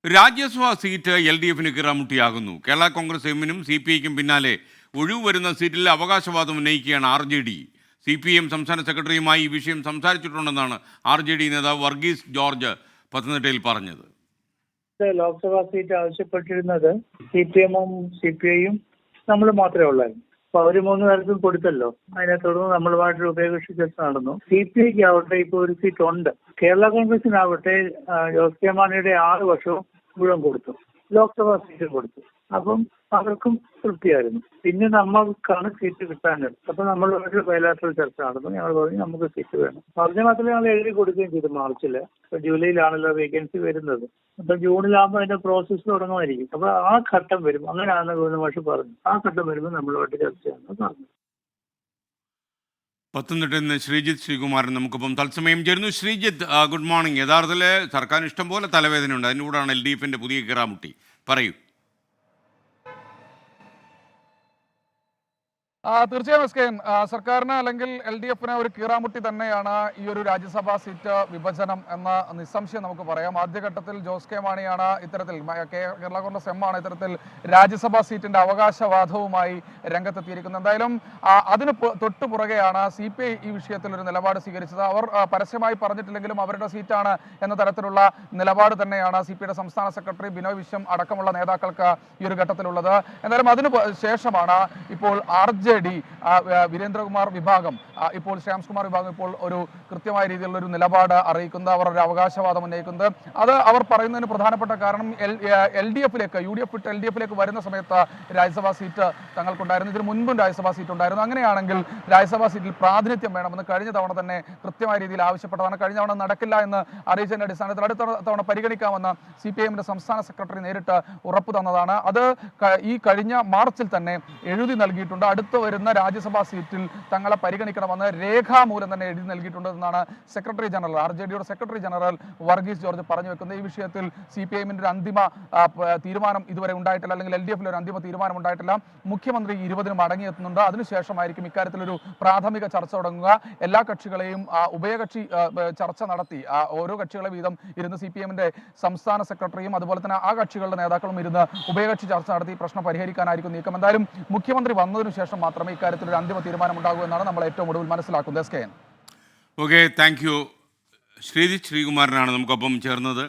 രാജ്യസഭാ seat L D എഫിന് കീറാമുട്ടിയാകുന്നു. കേരള കോൺഗ്രസ് എമ്മിനും C P ഐക്കും പിന്നാലെ ഒഴിവ് വരുന്ന സീറ്റിൽ അവകാശവാദം ഉന്നയിക്കുകയാണ് ആർ ജെ ഡി. സി പി എം സംസ്ഥാന സെക്രട്ടറിയുമായി ഈ വിഷയം സംസാരിച്ചിട്ടുണ്ടെന്നാണ് ആർ ജെ ഡി നേതാവ് വർഗീസ് ജോർജ് പത്തനംതിട്ടയിൽ പറഞ്ഞത്. ലോക്സഭാ സീറ്റ് ആവശ്യപ്പെട്ടിരുന്നത് സി പി എമ്മും സി പി ഐയും നമ്മൾ മാത്രമേ ഉള്ളായിരുന്നു. അപ്പൊ അവര് മൂന്ന് പേർക്കും കൊടുത്തല്ലോ. അതിനെ തുടർന്ന് നമ്മളുമായിട്ട് ഉഭയകക്ഷി ചർച്ച നടന്നു. സി പി ഐക്ക് ആവട്ടെ ഇപ്പൊ ഒരു സീറ്റ് ഉണ്ട്. കേരള കോൺഗ്രസിനാവട്ടെ ജോസ് കെ മാണിയുടെ 6 വർഷവും മുഴുവൻ കൊടുത്തു, ലോക്സഭാ സീറ്റ് കൊടുത്തു. അപ്പം അവർക്കും തൃപ്തിയായിരുന്നു. പിന്നെ നമ്മൾക്കാണ് സീറ്റ് കിട്ടാനുള്ളത്. അപ്പൊ നമ്മൾ ഒരു ബയലാറ്ററൽ ചർച്ച നടന്നു. ഞങ്ങൾ പറഞ്ഞു നമുക്ക് സീറ്റ് വേണം. പറഞ്ഞ മാത്രമേ ഞങ്ങൾ എഴുതി കൊടുക്കുകയും ചെയ്തു മാർച്ചില്. ഇപ്പൊ ജൂലൈയിലാണല്ലോ വേക്കൻസി വരുന്നത്. അപ്പൊ ജൂണിലാകുമ്പോൾ അതിന്റെ പ്രോസസ്സ് തുടങ്ങുമായിരിക്കും. അപ്പൊ ആ ഘട്ടം വരും, അങ്ങനെയാണെന്ന് ഗോവിന്ദമാഷ് പറഞ്ഞു. ആ ഘട്ടം വരുമ്പോൾ നമ്മളുമായിട്ട് ചർച്ച ചെയ്യാമെന്ന് പറഞ്ഞു. പത്തനംതിട്ടയിൽ നിന്ന് ശ്രീജിത്ത് ശ്രീകുമാരൻ നമുക്കിപ്പം തത്സമയം ചേരുന്നു. Sreejith, good morning. യഥാർത്ഥത്തിൽ സർക്കാരിന് ഇഷ്ടം പോലെ തലവേദനയുണ്ട്. അതിൻ്റെ കൂടെയാണ് എൽ ഡി എഫിൻ്റെ പുതിയ കീറാമുട്ടി. പറയൂ. തീർച്ചയായും എസ് കെ എൻ, സർക്കാരിന് അല്ലെങ്കിൽ എൽ ഡി എഫിന് ഒരു കീറാമുട്ടി തന്നെയാണ് ഈ ഒരു രാജ്യസഭാ സീറ്റ് വിഭജനം എന്ന നിസ്സംശയം നമുക്ക് പറയാം. ആദ്യഘട്ടത്തിൽ ജോസ് കെ മാണിയാണ് ഇത്തരത്തിൽ, കേരള കോൺഗ്രസ് എം ആണ് ഇത്തരത്തിൽ രാജ്യസഭാ സീറ്റിന്റെ അവകാശവാദവുമായി രംഗത്തെത്തിയിരിക്കുന്നത്. എന്തായാലും അതിന് തൊട്ടു പുറകെയാണ് സി പി ഐ ഈ വിഷയത്തിൽ ഒരു നിലപാട് സ്വീകരിച്ചത്. അവർ പരസ്യമായി പറഞ്ഞിട്ടില്ലെങ്കിലും അവരുടെ സീറ്റാണ് എന്ന തരത്തിലുള്ള നിലപാട് തന്നെയാണ് സി പി ഐയുടെ സംസ്ഥാന സെക്രട്ടറി ബിനോയ് വിശ്വം അടക്കമുള്ള നേതാക്കൾക്ക് ഈ ഒരു ഘട്ടത്തിലുള്ളത്. എന്തായാലും അതിന് ശേഷമാണ് ഇപ്പോൾ ആർ ജെ ഡി വീരേന്ദ്രകുമാർ വിഭാഗം, ഇപ്പോൾ ശ്യാംകുമാർ വിഭാഗം ഇപ്പോൾ ഒരു കൃത്യമായ രീതിയിലുള്ള ഒരു നിലപാട് അറിയിക്കുന്നത്, അവർ ഒരു അവകാശവാദം ഉന്നയിക്കുന്നത്. അത് അവർ പറയുന്നതിന് പ്രധാനപ്പെട്ട കാരണം എൽ ഡി എഫിലേക്ക്, യു ഡി എഫ് വിട്ട് എൽ ഡി എഫിലേക്ക് വരുന്ന സമയത്ത് രാജ്യസഭാ സീറ്റ് തങ്ങൾക്കുണ്ടായിരുന്നു. ഇതിന് മുൻപും രാജ്യസഭാ സീറ്റ് ഉണ്ടായിരുന്നു. അങ്ങനെയാണെങ്കിൽ രാജ്യസഭാ സീറ്റിൽ പ്രാതിനിധ്യം വേണമെന്ന് കഴിഞ്ഞ തവണ തന്നെ കൃത്യമായ രീതിയിൽ ആവശ്യപ്പെട്ടതാണ്. കഴിഞ്ഞ തവണ നടക്കില്ല എന്ന് അറിയിച്ചതിന്റെ അടിസ്ഥാനത്തിൽ അടുത്ത തവണ പരിഗണിക്കാമെന്ന് സി പി ഐ എമ്മിന്റെ സംസ്ഥാന സെക്രട്ടറി നേരിട്ട് ഉറപ്പ് തന്നതാണ്. അത് ഈ കഴിഞ്ഞ മാർച്ചിൽ തന്നെ എഴുതി നൽകിയിട്ടുണ്ട്. അടുത്ത വരുന്ന രാജ്യസഭാ സീറ്റിൽ തങ്ങളെ പരിഗണിക്കണമെന്ന് രേഖാമൂലം തന്നെ എഴുതി നൽകിയിട്ടുണ്ടെന്നാണ് സെക്രട്ടറി ജനറൽ, ആർ ജെ ഡിയുടെ സെക്രട്ടറി ജനറൽ വർഗീസ് ജോർജ് പറഞ്ഞു വെക്കുന്നത്. ഈ വിഷയത്തിൽ സി പി എമ്മിന്റെ ഒരു അന്തിമ തീരുമാനം ഇതുവരെ ഉണ്ടായിട്ടില്ല, അല്ലെങ്കിൽ എൽ ഡി എഫിൽ ഒരു അന്തിമ തീരുമാനം ഉണ്ടായിട്ടില്ല. മുഖ്യമന്ത്രി 20-ന് മടങ്ങിയെത്തുന്നുണ്ട്. അതിനുശേഷമായിരിക്കും ഇക്കാര്യത്തിൽ ഒരു പ്രാഥമിക ചർച്ച തുടങ്ങുക. എല്ലാ കക്ഷികളെയും ഉഭയകക്ഷി ചർച്ച നടത്തി ഓരോ കക്ഷികളെ വീതം ഇരുന്ന് സി പി എമ്മിന്റെ സംസ്ഥാന സെക്രട്ടറിയും അതുപോലെ തന്നെ ആ കക്ഷികളുടെ നേതാക്കളും ഇരുന്ന് ഉഭയകക്ഷി ചർച്ച നടത്തി പ്രശ്നം പരിഹരിക്കാനായിരിക്കും നീക്കം. എന്തായാലും മുഖ്യമന്ത്രി വന്നതിനു ശേഷം മാത്രമേ ഇക്കാര്യത്തിൽ ഒരു അന്തിമ തീരുമാനം ഉണ്ടാകൂ എന്നാണ് നമ്മൾ ഏറ്റവും ഒടുവിൽ മനസ്സിലാക്കുന്നത്. S K N. Okay, thank you. Sreejith ശ്രീകുമാരനാണ് നമുക്കൊപ്പം ചേർന്നത്.